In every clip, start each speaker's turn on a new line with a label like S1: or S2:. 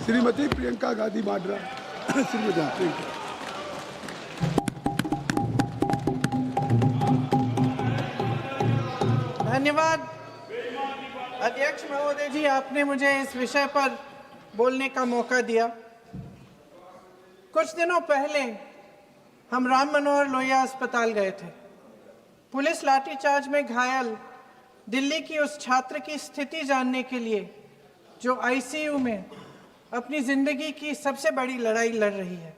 S1: श्रीमती प्रियंका गांधी वाड्रा। श्रीमती प्रियंका।
S2: धन्यवाद अध्यक्ष महोदय जी, आपने मुझे इस विषय पर बोलने का मौका दिया। कुछ दिनों पहले हम राम मनोहर लोहिया अस्पताल गए थे। पुलिस लाठीचार्ज में घायल दिल्ली की उस छात्र की स्थिति जानने के लिए जो आईसीयू में अपनी जिंदगी की सबसे बड़ी लड़ाई लड़ रही है।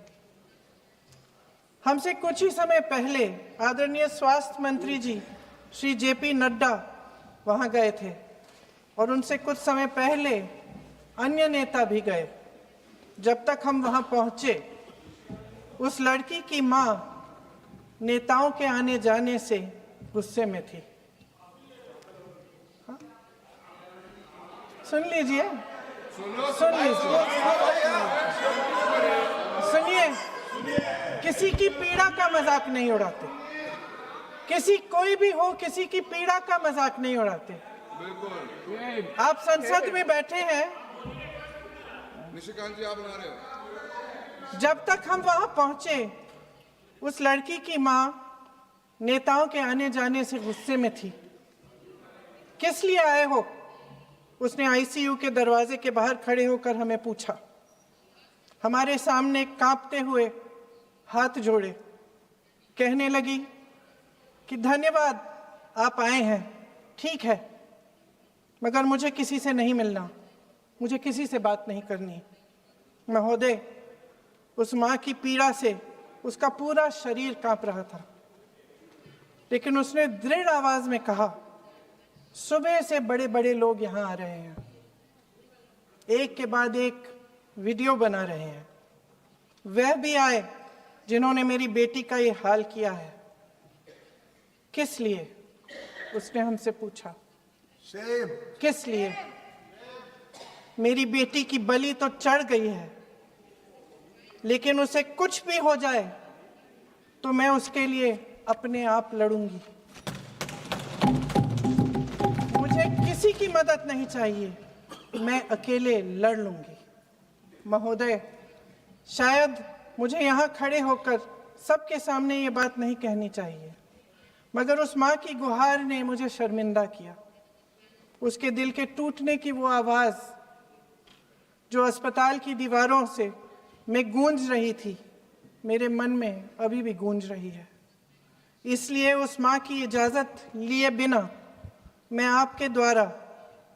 S2: हमसे कुछ ही समय पहले आदरणीय स्वास्थ्य मंत्री जी श्री जेपी नड्डा वहां गए थे और उनसे कुछ समय पहले अन्य नेता भी गए। जब तक हम वहां पहुंचे, उस लड़की की मां नेताओं के आने जाने से गुस्से में थी। हाँ? सुन लीजिए, सुनिए, किसी की पीड़ा का मजाक नहीं उड़ाते। कोई भी हो, किसी की पीड़ा का मजाक नहीं उड़ाते। आप संसद में बैठे हैं,
S3: निशिकांत जी आप बना रहे हो।
S2: जब तक हम वहां पहुंचे, उस लड़की की मां नेताओं के आने जाने से गुस्से में थी। किस लिए आए हो? उसने आईसीयू के दरवाजे के बाहर खड़े होकर हमें पूछा। हमारे सामने कांपते हुए हाथ जोड़े कहने लगी कि धन्यवाद आप आए हैं, ठीक है, मगर मुझे किसी से नहीं मिलना, मुझे किसी से बात नहीं करनी। महोदय, उस मां की पीड़ा से उसका पूरा शरीर कांप रहा था, लेकिन उसने दृढ़ आवाज में कहा, सुबह से बड़े बड़े लोग यहां आ रहे हैं, एक के बाद एक वीडियो बना रहे हैं। वह भी आए जिन्होंने मेरी बेटी का ये हाल किया है। किस लिए? उसने हमसे पूछा। किस लिए? मेरी बेटी की बलि तो चढ़ गई है, लेकिन उसे कुछ भी हो जाए तो मैं उसके लिए अपने आप लड़ूंगी। मुझे किसी की मदद नहीं चाहिए, मैं अकेले लड़ लूंगी। महोदय, शायद मुझे यहाँ खड़े होकर सबके सामने ये बात नहीं कहनी चाहिए, मगर उस माँ की गुहार ने मुझे शर्मिंदा किया। उसके दिल के टूटने की वो आवाज जो अस्पताल की दीवारों से में गूंज रही थी, मेरे मन में अभी भी गूंज रही है। इसलिए उस माँ की इजाजत लिए बिना मैं आपके द्वारा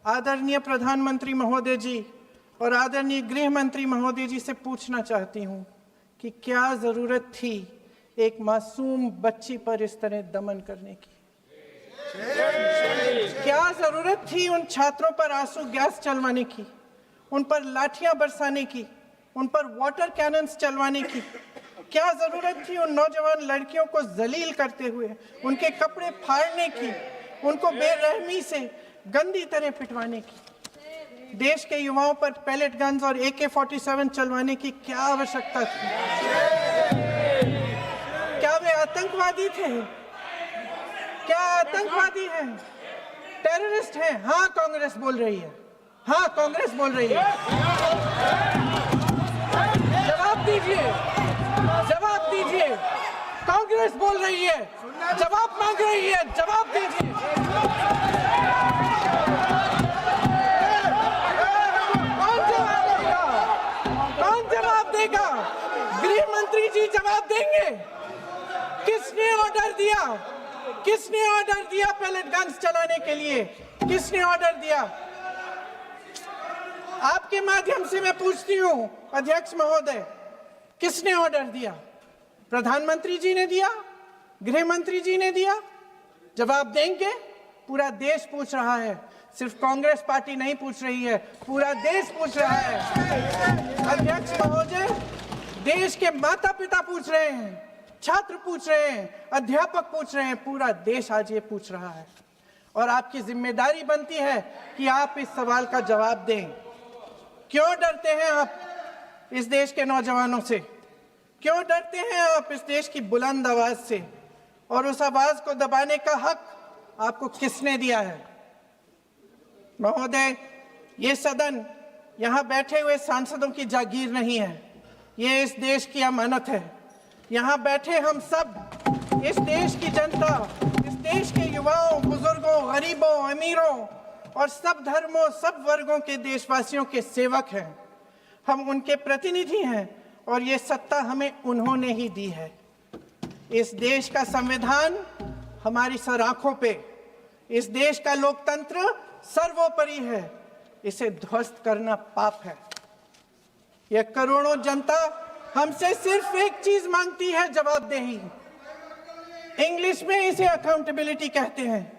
S2: आदरणीय प्रधानमंत्री महोदय जी और आदरणीय गृह मंत्री महोदय जी से पूछना चाहती हूँ कि क्या जरूरत थी एक मासूम बच्ची पर इस तरह दमन करने की? क्या जरूरत थी उन छात्रों पर आंसू गैस चलवाने की, उन पर लाठियां बरसाने की, उन पर वाटर कैनन्स चलवाने की? क्या जरूरत थी उन नौजवान लड़कियों को जलील करते हुए उनके कपड़े फाड़ने की, उनको बेरहमी से गंदी तरह पिटवाने की? देश के युवाओं पर पैलेट गन्स और AK-47 चलवाने की क्या आवश्यकता थी? क्या वे आतंकवादी थे? क्या आतंकवादी हैं? टेररिस्ट हैं? हाँ, कांग्रेस बोल रही है। हाँ, कांग्रेस बोल रही है। जवाब दीजिए, जवाब दीजिए। कांग्रेस बोल रही है, जवाब मांग रही है, जवाब दीजिए। कौन जवाब देगा? गृह मंत्री जी जवाब देंगे। किसने ऑर्डर दिया? किसने ऑर्डर दिया पैलेट गन्स चलाने के लिए? किसने ऑर्डर दिया? आपके माध्यम से मैं पूछती हूं अध्यक्ष महोदय, किसने ऑर्डर दिया? प्रधानमंत्री जी ने दिया? गृह मंत्री जी ने दिया? जवाब देंगे? पूरा देश पूछ रहा है, सिर्फ कांग्रेस पार्टी नहीं पूछ रही है, पूरा देश पूछ रहा है। अध्यक्ष महोदय, देश के माता पिता पूछ रहे हैं, छात्र पूछ रहे हैं, अध्यापक पूछ रहे हैं, पूरा देश आज ये पूछ रहा है। और आपकी जिम्मेदारी बनती है कि आप इस सवाल का जवाब दें। क्यों डरते हैं आप इस देश के नौजवानों से? क्यों डरते हैं आप इस देश की बुलंद आवाज से? और उस आवाज को दबाने का हक आपको किसने दिया है? महोदय, ये सदन यहाँ बैठे हुए सांसदों की जागीर नहीं है, ये इस देश की अमानत है। यहाँ बैठे हम सब इस देश की जनता, इस देश के युवाओं, बुजुर्गों, गरीबों, अमीरों और सब धर्मों, सब वर्गों के देशवासियों के सेवक हैं। हम उनके प्रतिनिधि हैं और ये सत्ता हमें उन्होंने ही दी है। इस देश का संविधान हमारी सर आंखों पे, इस देश का लोकतंत्र सर्वोपरि है, इसे ध्वस्त करना पाप है। यह करोड़ों जनता हमसे सिर्फ एक चीज मांगती है, जवाबदेही। इंग्लिश में इसे अकाउंटेबिलिटी कहते हैं।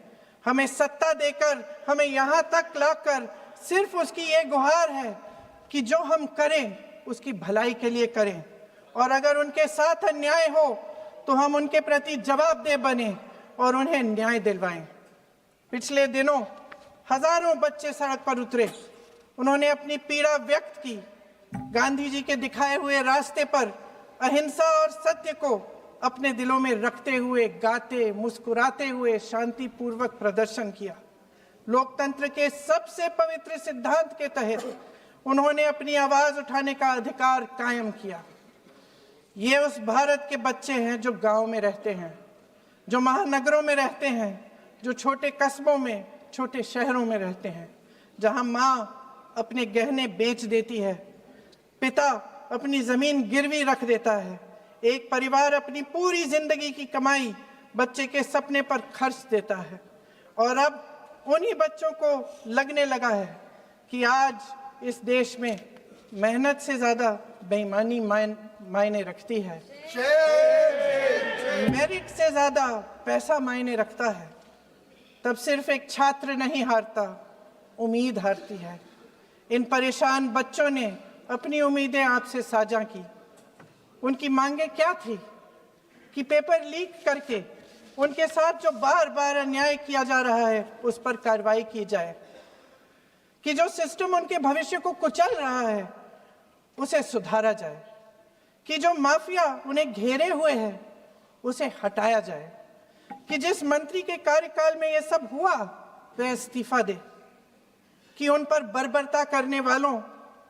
S2: हमें सत्ता देकर, हमें यहाँ तक लाकर सिर्फ उसकी ये गुहार है कि जो हम करें उसकी भलाई के लिए करें, और अगर उनके साथ अन्याय हो तो हम उनके प्रति जवाबदेह बने और उन्हें न्याय दिलवाएं। पिछले दिनों हजारों बच्चे सड़क पर उतरे, उन्होंने अपनी पीड़ा व्यक्त की। गांधी जी के दिखाए हुए रास्ते पर अहिंसा और सत्य को अपने दिलों में रखते हुए, गाते, मुस्कुराते हुए शांतिपूर्वक प्रदर्शन किया। लोकतंत्र के सबसे पवित्र सिद्धांत के तहत उन्होंने अपनी आवाज उठाने का अधिकार कायम किया। ये उस भारत के बच्चे हैं जो गांव में रहते हैं, जो महानगरों में रहते हैं, जो छोटे कस्बों में, छोटे शहरों में रहते हैं, जहां माँ अपने गहने बेच देती है, पिता अपनी जमीन गिरवी रख देता है, एक परिवार अपनी पूरी जिंदगी की कमाई बच्चे के सपने पर खर्च देता है। और अब उन्हीं बच्चों को लगने लगा है कि आज इस देश में मेहनत से ज्यादा बेईमानी मायने रखती है, मेरिट से ज्यादा पैसा मायने रखता है। तब सिर्फ एक छात्र नहीं हारता, उम्मीद हारती है। इन परेशान बच्चों ने अपनी उम्मीदें आपसे साझा की। उनकी मांगे क्या थी? कि पेपर लीक करके उनके साथ जो बार बार अन्याय किया जा रहा है उस पर कार्रवाई की जाए, कि जो सिस्टम उनके भविष्य को कुचल रहा है उसे सुधारा जाए, कि जो माफिया उन्हें घेरे हुए है उसे हटाया जाए, कि जिस मंत्री के कार्यकाल में यह सब हुआ वह इस्तीफा दे, कि उन पर बर्बरता करने वालों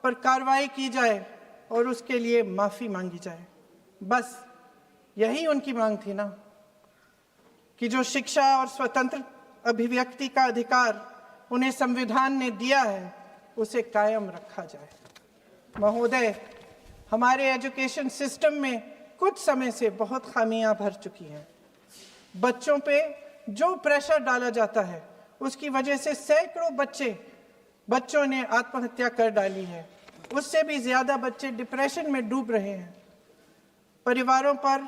S2: पर कार्रवाई की जाए और उसके लिए माफी मांगी जाए। बस यही उनकी मांग थी ना, कि जो शिक्षा और स्वतंत्र अभिव्यक्ति का अधिकार उन्हें संविधान ने दिया है उसे कायम रखा जाए। महोदय, हमारे एजुकेशन सिस्टम में कुछ समय से बहुत खामियां भर चुकी हैं। बच्चों पे जो प्रेशर डाला जाता है उसकी वजह से सैकड़ों बच्चों ने आत्महत्या कर डाली है। उससे भी ज्यादा बच्चे डिप्रेशन में डूब रहे हैं। परिवारों पर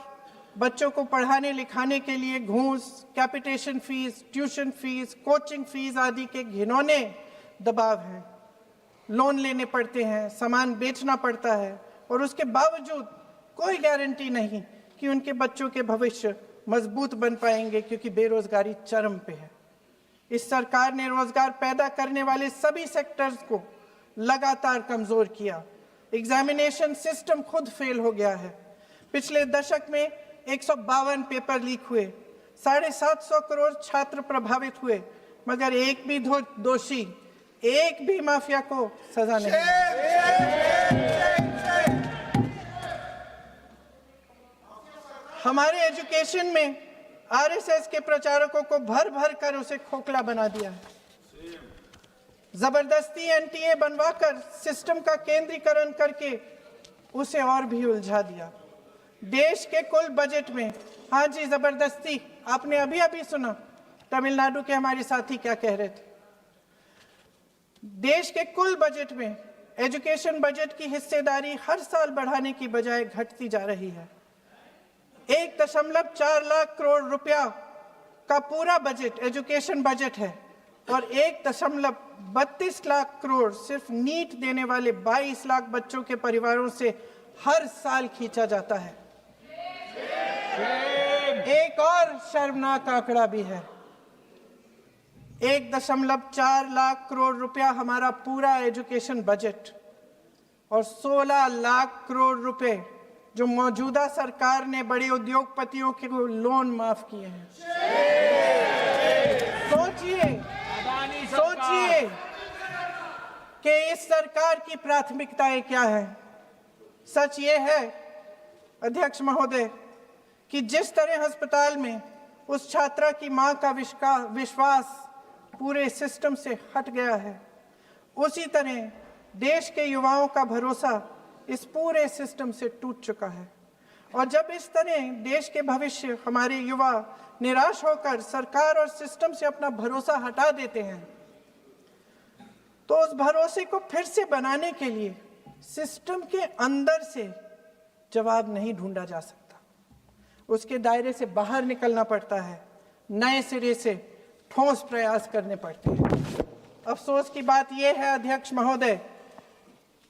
S2: बच्चों को पढ़ाने लिखाने के लिए घूस, capitation fees, tuition fees, coaching fees आदि के घिनौने दबाव हैं। लोन लेने पड़ते हैं, सामान बेचना पड़ता है और उसके बावजूद कोई गारंटी नहीं कि उनके बच्चों के भविष्य मजबूत बन पाएंगे, क्योंकि बेरोजगारी चरम पे है। इस सरकार ने रोजगार पैदा करने वाले सभी सेक्टर्स को लगातार कमजोर किया। एग्जामिनेशन सिस्टम खुद फेल हो गया है। पिछले दशक में 152 पेपर लीक हुए, 750 करोड़ छात्र प्रभावित हुए, मगर एक भी दोषी, एक भी माफिया को सजा नहीं। हमारे एजुकेशन में आरएसएस के प्रचारकों को भर भर कर उसे खोखला बना दिया है। जबरदस्ती एनटीए बनवाकर सिस्टम का केंद्रीकरण करके उसे और भी उलझा दिया। देश के कुल बजट में, हाँ जी जबरदस्ती, आपने अभी अभी सुना तमिलनाडु के हमारे साथी क्या कह रहे थे। देश के कुल बजट में एजुकेशन बजट की हिस्सेदारी हर साल बढ़ाने की बजाय घटती जा रही है। 1.4 लाख करोड़ रुपया का पूरा बजट एजुकेशन बजट है और 1.32 लाख करोड़ सिर्फ नीट देने वाले 22 लाख बच्चों के परिवारों से हर साल खींचा जाता है। एक और शर्मनाक आंकड़ा भी है। 1.4 लाख करोड़ रुपया हमारा पूरा एजुकेशन बजट और 16 लाख करोड़ रुपए जो मौजूदा सरकार ने बड़े उद्योगपतियों के लोन माफ किए हैं। सोचिए कि इस सरकार की प्राथमिकताएं क्या है। सच ये है अध्यक्ष महोदय कि जिस तरह अस्पताल में उस छात्रा की मां का विश्वास पूरे सिस्टम से हट गया है, उसी तरह देश के युवाओं का भरोसा इस पूरे सिस्टम से टूट चुका है। और जब इस तरह देश के भविष्य हमारे युवा निराश होकर सरकार और सिस्टम से अपना भरोसा हटा देते हैं, तो उस भरोसे को फिर से बनाने के लिए सिस्टम के अंदर से जवाब नहीं ढूंढा जा सकता, उसके दायरे से बाहर निकलना पड़ता है, नए सिरे से ठोस प्रयास करने पड़ते हैं। अफसोस की बात यह है अध्यक्ष महोदय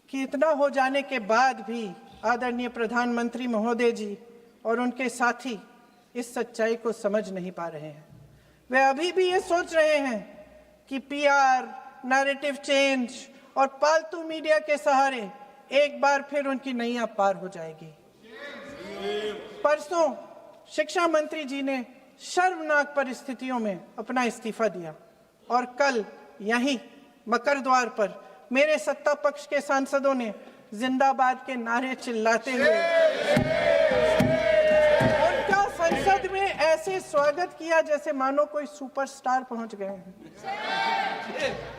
S2: कि इतना हो जाने के बाद भी आदरणीय प्रधानमंत्री महोदय जी और उनके साथी इस सच्चाई को समझ नहीं पा रहे हैं। वे अभी भी ये सोच रहे हैं कि पीआर, नैरेटिव चेंज और पालतू मीडिया के सहारे एक बार फिर उनकी नैया पार हो जाएगी। परसों शिक्षा मंत्री जी ने शर्मनाक परिस्थितियों में अपना इस्तीफा दिया और कल यहीं मकर द्वार पर मेरे सत्ता पक्ष के सांसदों ने जिंदाबाद के नारे चिल्लाते हुए उनका संसद में ऐसे स्वागत किया जैसे मानो कोई सुपरस्टार पहुंच गए हैं।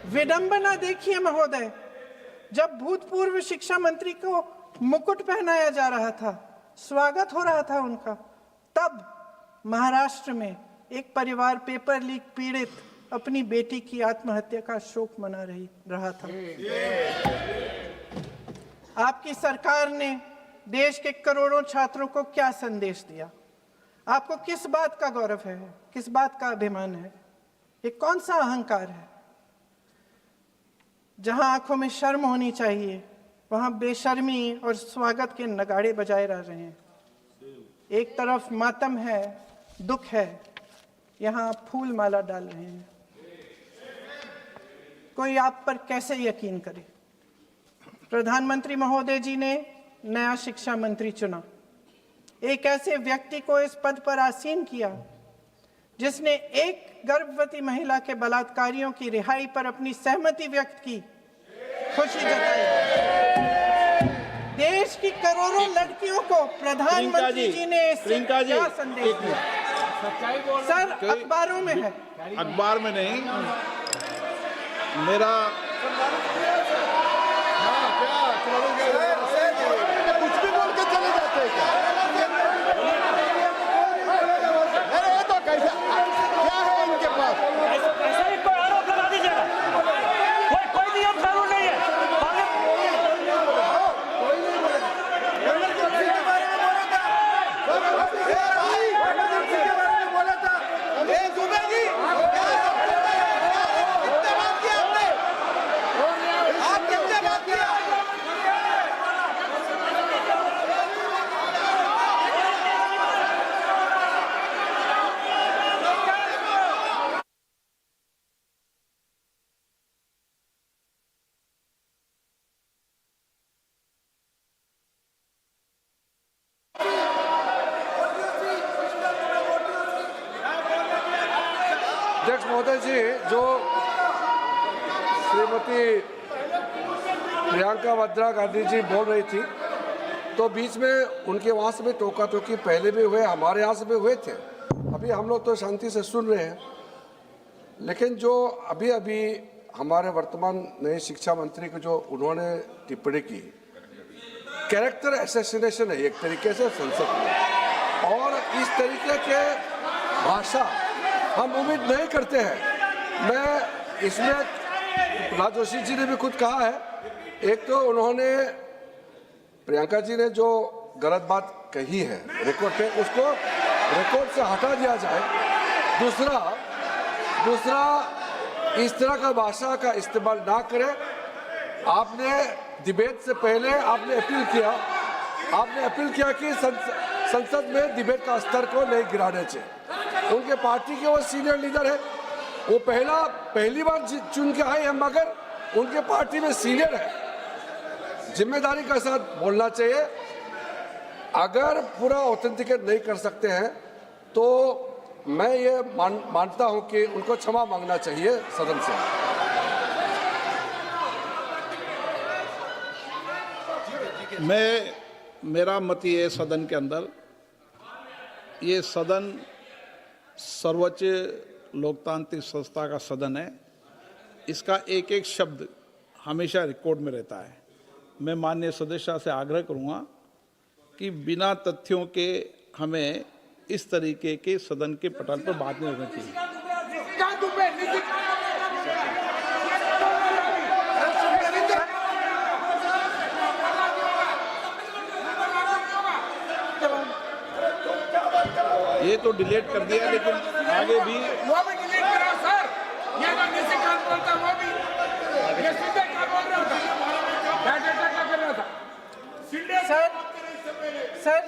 S2: विडंबना देखिए महोदय, जब भूतपूर्व शिक्षा मंत्री को मुकुट पहनाया जा रहा था, स्वागत हो रहा था उनका, तब महाराष्ट्र में एक परिवार पेपर लीक पीड़ित अपनी बेटी की आत्महत्या का शोक मना रहा था। आपकी सरकार ने देश के करोड़ों छात्रों को क्या संदेश दिया? आपको किस बात का गौरव है, किस बात का अभिमान है, ये कौन सा अहंकार है? जहां आंखों में शर्म होनी चाहिए वहां बेशर्मी और स्वागत के नगाड़े बजाए रह रहे हैं। एक तरफ मातम है, दुख है, यहां फूल माला डाल रहे हैं। कोई आप पर कैसे यकीन करे? प्रधानमंत्री महोदय जी ने नया शिक्षा मंत्री चुना, एक ऐसे व्यक्ति को इस पद पर आसीन किया जिसने एक गर्भवती महिला के बलात्कारियों की रिहाई पर अपनी सहमति व्यक्त की, खुशी जताई। देश की करोड़ों लड़कियों को प्रधानमंत्री जी ने इससे क्या संदेश दिया? सर, अखबारों में है,
S4: अखबार में नहीं। मेरा कुछ भी बोल के चले जाते हैं क्या? अरे ये तो कैसा क्या है इनके पास?
S5: ऐसा ही कोई आरोप लगा दीजिएगा, कोई नियम कानून नहीं है।
S6: अध्यक्ष महोदय जी, जो श्रीमती प्रियंका वाड्रा गांधी जी बोल रही थी, तो बीच में उनके वहाँ से भी टोका टोकी पहले भी हुए, हमारे यहाँ से भी हुए थे। अभी हम लोग तो शांति से सुन रहे हैं, लेकिन जो अभी अभी हमारे वर्तमान नए शिक्षा मंत्री को जो उन्होंने टिप्पणी की, कैरेक्टर असैसिनेशन है एक तरीके से संसद में, और इस तरीके के भाषा हम उम्मीद नहीं करते हैं। मैं इसमें प्रहलाद जोशी जी ने भी खुद कहा है, एक तो उन्होंने प्रियंका जी ने जो गलत बात कही है रिकॉर्ड पे, उसको रिकॉर्ड से हटा दिया जाए। दूसरा इस तरह का भाषा का इस्तेमाल ना करें। आपने डिबेट से पहले आपने अपील किया कि संसद में डिबेट का स्तर को नहीं गिराने चाहिए। उनके पार्टी के वो सीनियर लीडर है, वो पहली बार चुन के आए हैं, मगर उनके पार्टी में सीनियर है। जिम्मेदारी के साथ बोलना चाहिए। अगर पूरा ऑथेंटिकेट नहीं कर सकते हैं तो मैं ये मानता हूं कि उनको क्षमा मांगना चाहिए सदन से।
S7: मेरा मत ये है सदन के अंदर, ये सदन सर्वोच्च लोकतांत्रिक संस्था का सदन है, इसका एक एक शब्द हमेशा रिकॉर्ड में रहता है। मैं माननीय सदस्य से आग्रह करूंगा कि बिना तथ्यों के हमें इस तरीके के सदन के पटल पर बात नहीं करनी चाहिए। ये तो डिलीट कर दिया, लेकिन आगे भी
S3: वो भी डिलीट करा सर। ये जो नीचे काम बोलता वो भी ये सीधे क्या बोल रहा था, क्या कर रहा था
S2: सर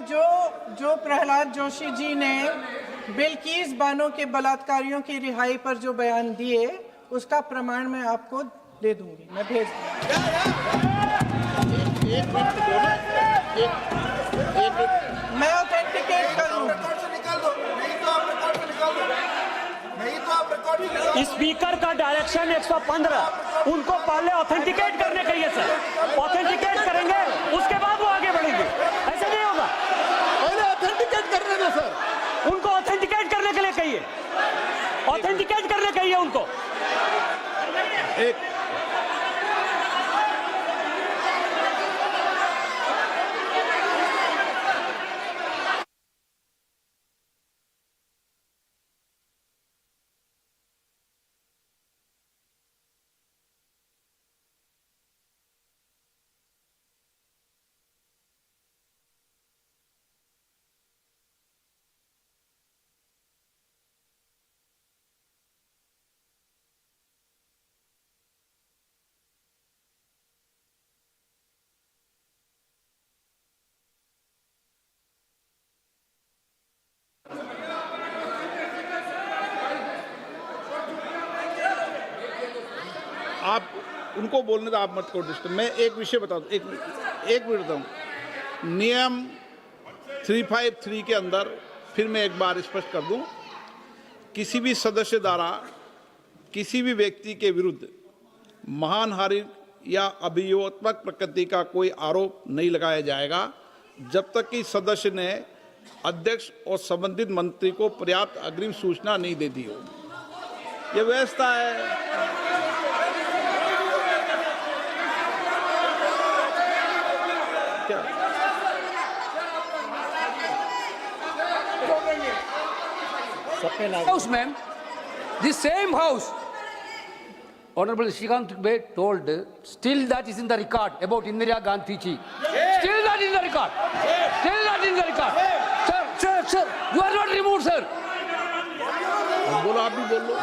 S2: जो प्रहलाद जोशी जी ने बिल्किस बानो के बलात्कारियों की रिहाई पर जो बयान दिए, उसका प्रमाण मैं आपको दे दूंगी, मैं भेज मैं ऑथेंटिकेट कर लूंगा।
S5: स्पीकर का डायरेक्शन 115, उनको पहले ऑथेंटिकेट करने के लिए सर, ऑथेंटिकेट करेंगे उसके बाद वो आगे बढ़ेंगे, ऐसे नहीं होगा।
S4: पहले ऑथेंटिकेट करने दो सर,
S5: उनको ऑथेंटिकेट करने के लिए कहिए, ऑथेंटिकेट करने कहिए उनको।
S7: आप उनको बोलने दो, आप मत करो डिस्टर्ब। मैं एक विषय बता दूं, एक मिनट बताऊं। नियम 353 के अंदर फिर मैं एक बार स्पष्ट कर दूं, किसी भी सदस्य द्वारा किसी भी व्यक्ति के विरुद्ध मानहानि या अभियोगात्मक प्रकृति का कोई आरोप नहीं लगाया जाएगा जब तक कि सदस्य ने अध्यक्ष और संबंधित मंत्री को पर्याप्त अग्रिम सूचना नहीं दे दी हो। यह व्यवस्था है।
S8: House, ma'am, the same house, Honorable Shrikant Bey told, still that is in the record about Indira Gandhi ji. Still that is in the record. Still that is in the record. Sir, you are not removed, sir.
S7: बोलो, आप भी बोल लो।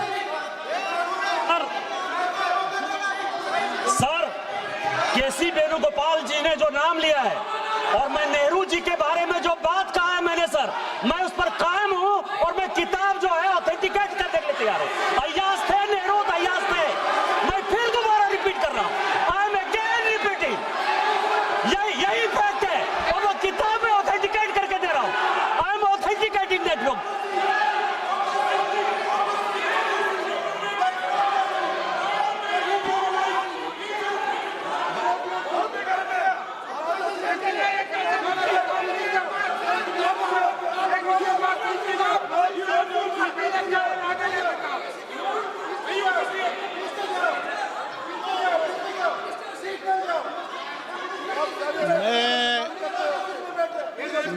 S5: Sir, केसी वेणुगोपाल जी ने जो नाम लिया है और मैं नेहरू जी के बारे में जो बात कहा है मैंने सर, मैं उस पर कायम हूं और मैं किताब जो है ऑथेंटिकेट करने के लिए तैयार हूं। अय्याज थे नेहरू, अय्याज थे। मैं फिर दोबारा रिपीट कर रहा हूं, आई एम अगेन रिपीटिंग, यही फैक्ट है और वो किताब में ऑथेंटिकेट करके दे रहा हूं। I am authenticating that book.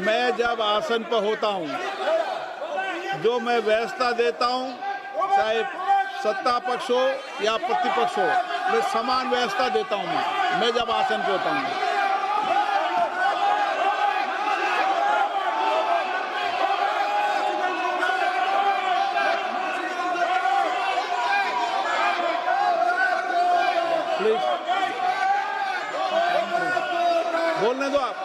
S7: मैं जब आसन पर होता हूं, जो मैं व्यवस्था देता हूं, चाहे सत्ता पक्ष हो या प्रतिपक्ष हो, मैं समान व्यवस्था देता हूं। मैं जब आसन पर होता हूं, प्लीज बोलने दो, आप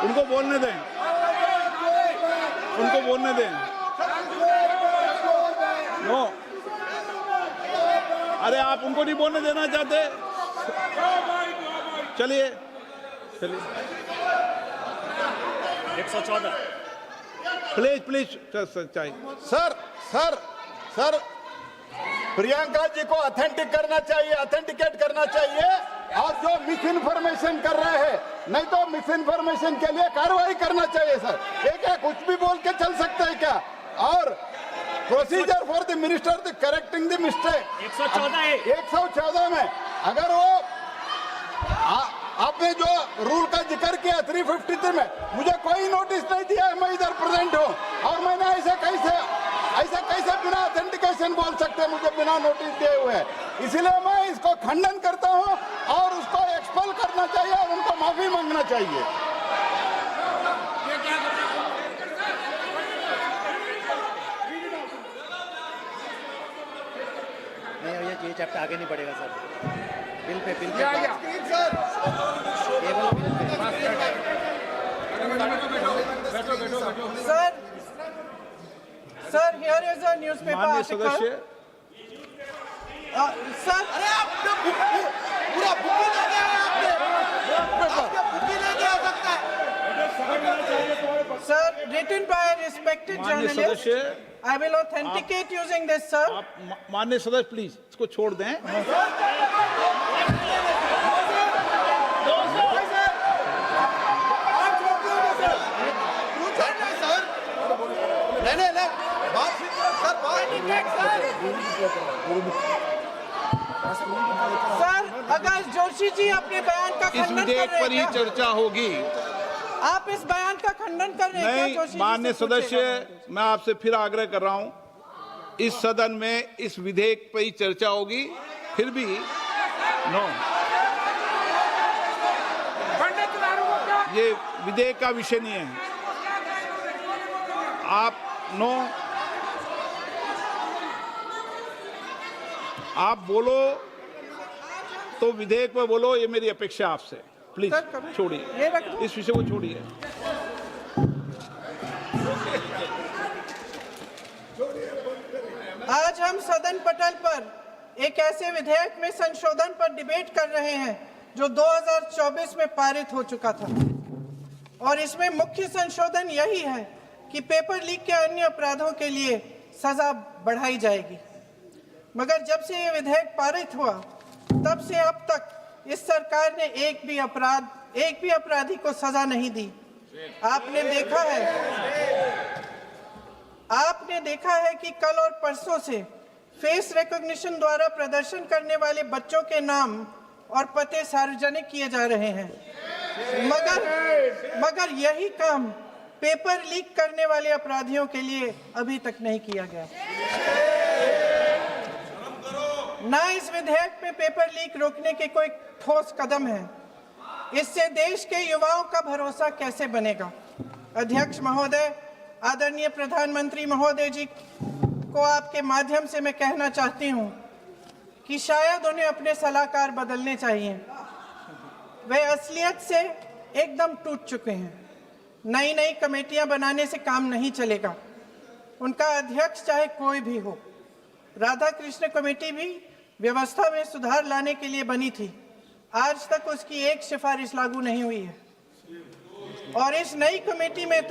S7: उनको बोलने दें, उनको बोलने दें। नो, अरे आप उनको नहीं बोलने देना चाहते? चलिए
S5: 114
S7: प्लीज चाहिए।
S4: सर प्रियंका जी को ऑथेंटिकेट करना चाहिए और जो मिस इन्फॉर्मेशन कर रहे हैं नहीं तो मिस इन्फॉर्मेशन के लिए कार्रवाई करना चाहिए सर। ये क्या कुछ भी बोल के चल सकता है क्या? और procedure for the minister the correcting the mistake 114 में अगर वो आपने जो रूल का जिक्र किया 353 में, मुझे कोई नोटिस नहीं दिया है, मैं इधर प्रेजेंट हूँ और मैंने ऐसे कैसे बिना ऑथेंटिकेशन बोल सकते, मुझे बिना नोटिस दिए हुए। इसलिए मैं इसको खंडन करता हूँ और उसको एक्सपेल करना चाहिए और उनको माफी मांगना चाहिए।
S9: नहीं, ये चैप्टर आगे नहीं बढ़ेगा sir. Bill pay
S2: sir here is a newspaper
S7: माननीय सदस्य,
S2: सर
S4: पूरा बुक ले गया आपने, बुक ले गया सकता है
S2: sir written by a respected
S7: माननीय
S2: journalist.
S7: सदस्य,
S2: I will authenticate using this, sir.
S7: आप माननीय सदस्य प्लीज इसको छोड़ दें।
S2: सर अगर जोशी जी अपने बयान का
S7: इस
S2: खंडन कर
S7: विधेयक
S2: रहे
S7: पर ही
S2: हैं,
S7: चर्चा होगी।
S2: आप इस बयान का खंडन कर रहे हैं क्या
S7: नहीं,
S2: जोशी जी?
S7: माननीय
S2: से पूछेगा।
S7: सदस्य, मैं आपसे फिर आग्रह कर रहा हूं, इस सदन में इस विधेयक पर ही चर्चा होगी। फिर भी नो, ये विधेयक का विषय नहीं है। आप नो, आप बोलो तो विधेयक पर बोलो, ये मेरी अपेक्षा आपसे। प्लीज
S2: सर, कभी-
S7: छोड़िए,
S2: ये रख दो।
S7: इस विषय को छोड़िए।
S2: आज हम सदन पटल पर एक ऐसे विधेयक में संशोधन पर डिबेट कर रहे हैं जो 2024 में पारित हो चुका था और इसमें मुख्य संशोधन यही है कि पेपर लीक के अन्य अपराधों के लिए सजा बढ़ाई जाएगी। मगर जब से ये विधेयक पारित हुआ तब से अब तक इस सरकार ने एक भी अपराधी को सजा नहीं दी। आपने देखा है कि कल और परसों से फेस रिकॉग्निशन द्वारा प्रदर्शन करने वाले बच्चों के नाम और पते सार्वजनिक किए जा रहे हैं, मगर यही काम पेपर लीक करने वाले अपराधियों के लिए अभी तक नहीं किया गया। ना इस विधेयक में पेपर लीक रोकने के कोई ठोस कदम है। इससे देश के युवाओं का भरोसा कैसे बनेगा? अध्यक्ष महोदय, आदरणीय प्रधानमंत्री महोदय जी को आपके माध्यम से मैं कहना चाहती हूं कि शायद उन्हें अपने सलाहकार बदलने चाहिए। वे असलियत से एकदम टूट चुके हैं। नई कमेटियां बनाने से काम नहीं चलेगा। उनका अध्यक्ष चाहे कोई भी हो। राधा कृष्ण कमेटी भी व्यवस्था में सुधार लाने के लिए बनी थी। आज तक उसकी एक सिफारिश लागू नहीं हुई है और इस नई कमेटी में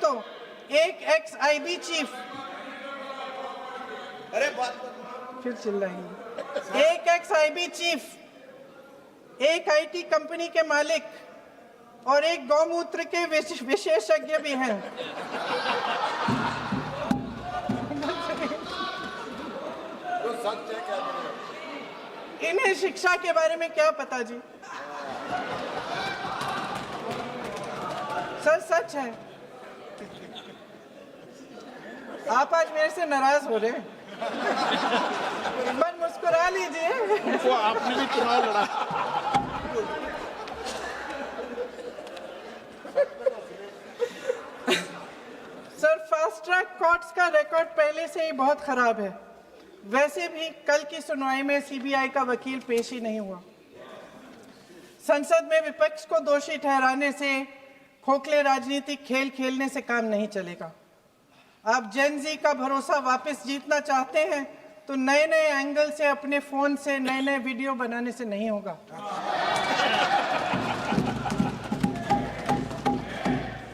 S2: तो एक एक्स-आईबी चीफ, फिर चिल्लाएंगे, एक एक्स-आईबी चीफ, एक आईटी कंपनी के मालिक और एक गौमूत्र के विशेषज्ञ भी हैं। इन्हें शिक्षा के बारे में क्या पता जी? सर सच है। आप आज मेरे से नाराज हो रहे हैं। बस मुस्कुरा लीजिए।
S7: उनको आपने भी चुनाव लड़ा।
S2: सर फास्ट ट्रैक कोर्ट्स का रिकॉर्ड पहले से ही बहुत खराब है। वैसे भी कल की सुनवाई में सीबीआई का वकील पेश ही नहीं हुआ। संसद में विपक्ष को दोषी ठहराने से, खोखले राजनीतिक खेल खेलने से काम नहीं चलेगा। आप जेन जी का भरोसा वापस जीतना चाहते हैं तो नए एंगल से अपने फोन से नए वीडियो बनाने से नहीं होगा।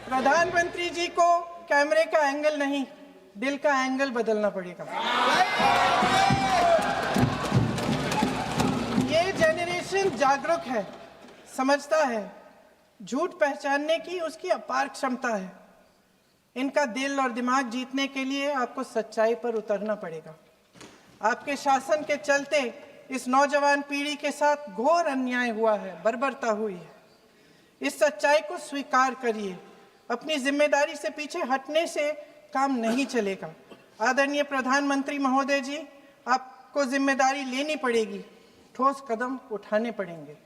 S2: प्रधानमंत्री जी को कैमरे का एंगल नहीं, दिल का एंगल बदलना पड़ेगा। अत्यंत जागरूक है, समझता है, झूठ पहचानने की उसकी अपार क्षमता है। इनका दिल और दिमाग जीतने के लिए आपको सच्चाई पर उतरना पड़ेगा। आपके शासन के चलते इस नौजवान पीढ़ी के साथ घोर अन्याय हुआ है, बर्बरता हुई है। इस सच्चाई को स्वीकार करिए। अपनी जिम्मेदारी से पीछे हटने से काम नहीं चलेगा। आदरणीय प्रधानमंत्री महोदय जी, आपको जिम्मेदारी लेनी पड़ेगी, ठोस कदम उठाने पड़ेंगे।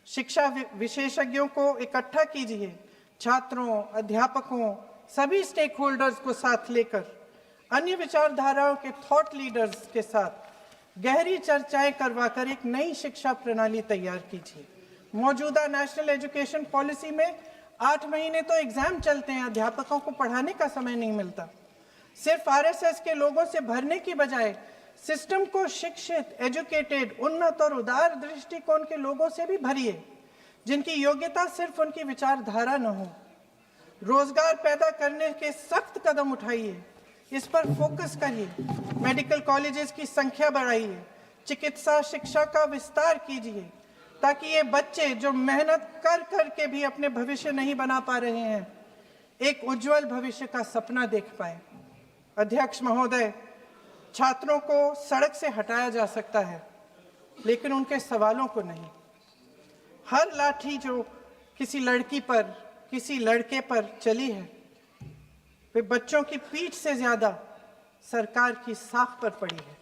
S2: शिक्षा विशेषज्ञों को इकट्ठा कीजिए, छात्रों, अध्यापकों, सभी स्टेक होल्डर्स को साथ लेकर, अन्य विचारधाराओं के थॉट लीडर्स के साथ गहरी चर्चाएं करवाकर एक नई शिक्षा प्रणाली तैयार कीजिए। मौजूदा नेशनल एजुकेशन पॉलिसी में 8 महीने तो एग्जाम चलते हैं, अध्यापकों को पढ़ाने का समय नहीं मिलता। सिर्फ आरएसएस के लोगों से भरने की बजाय सिस्टम को शिक्षित, एजुकेटेड, उन्नत और उदार दृष्टिकोण के लोगों से भी भरिए, जिनकी योग्यता सिर्फ उनकी विचारधारा न हो। रोजगार पैदा करने के सख्त कदम उठाइए, इस पर फोकस करिए। मेडिकल कॉलेजेस की संख्या बढ़ाइए, चिकित्सा शिक्षा का विस्तार कीजिए, ताकि ये बच्चे जो मेहनत कर कर के भी अपने भविष्य नहीं बना पा रहे हैं, एक उज्जवल भविष्य का सपना देख पाए। अध्यक्ष महोदय, छात्रों को सड़क से हटाया जा सकता है, लेकिन उनके सवालों को नहीं। हर लाठी जो किसी लड़की पर, किसी लड़के पर चली है, वे बच्चों की पीठ से ज्यादा सरकार की साख पर पड़ी है।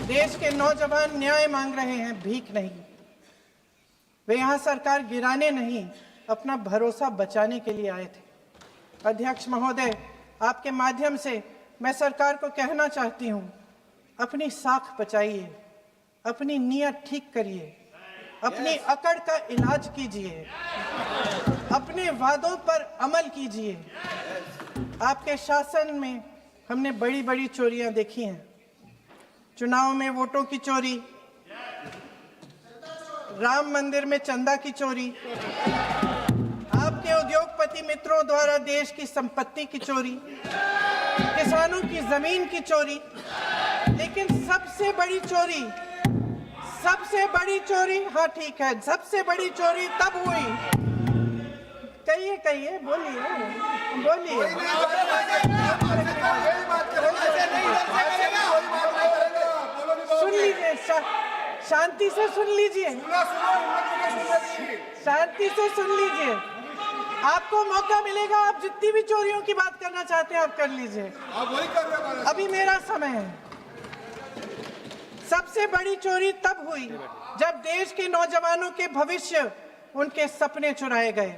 S2: देश के नौजवान न्याय मांग रहे हैं, भीख नहीं। वे यहाँ सरकार गिराने नहीं, अपना भरोसा बचाने के लिए आए थे। अध्यक्ष महोदय, आपके माध्यम से मैं सरकार को कहना चाहती हूँ, अपनी साख बचाइए, अपनी नीयत ठीक करिए, अपनी अकड़ का इलाज कीजिए, अपने वादों पर अमल कीजिए। आपके शासन में हमने बड़ी बड़ी चोरियां देखी हैं। चुनाव में वोटों की चोरी, राम मंदिर में चंदा की चोरी, आपके उद्योगपति मित्रों द्वारा देश की संपत्ति की चोरी, किसानों की जमीन की चोरी, लेकिन सबसे बड़ी चोरी, हाँ ठीक है, सबसे बड़ी चोरी तब हुई। कहिए, बोलिए। सुन लीजिए, शांति से सुन लीजिए, शांति से सुन लीजिए। आपको मौका मिलेगा, आप जितनी भी चोरियों की बात करना चाहते हैं आप कर लीजिए, अभी मेरा समय है। सबसे बड़ी चोरी तब हुई जब देश के नौजवानों के भविष्य, उनके सपने चुराए गए।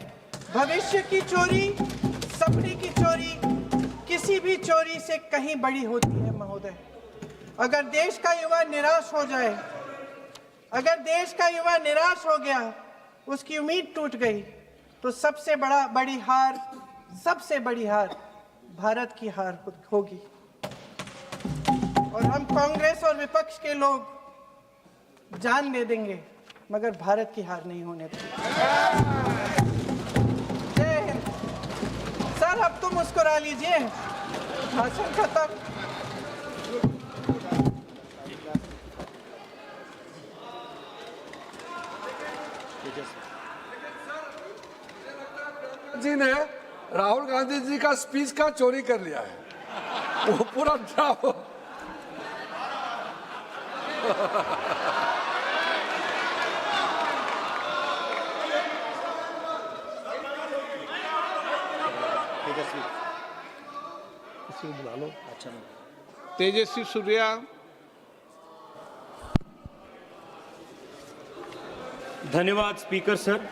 S2: भविष्य की चोरी, सपने की चोरी किसी भी चोरी से कहीं बड़ी होती है महोदय। अगर देश का युवा निराश हो जाए, अगर देश का युवा निराश हो गया, उसकी उम्मीद टूट गई, तो सबसे बड़ी हार भारत की हार होगी। और हम कांग्रेस और विपक्ष के लोग जान दे देंगे, मगर भारत की हार नहीं होने देंगे। जय हिंद। सर, अब तो मुस्कुरा लीजिए, भाषण खत्म।
S6: जी ने राहुल गांधी जी का स्पीच का चोरी कर लिया है, वो पूरा ड्रामा।
S7: तेजस्वी सूर्या,
S5: धन्यवाद स्पीकर सर।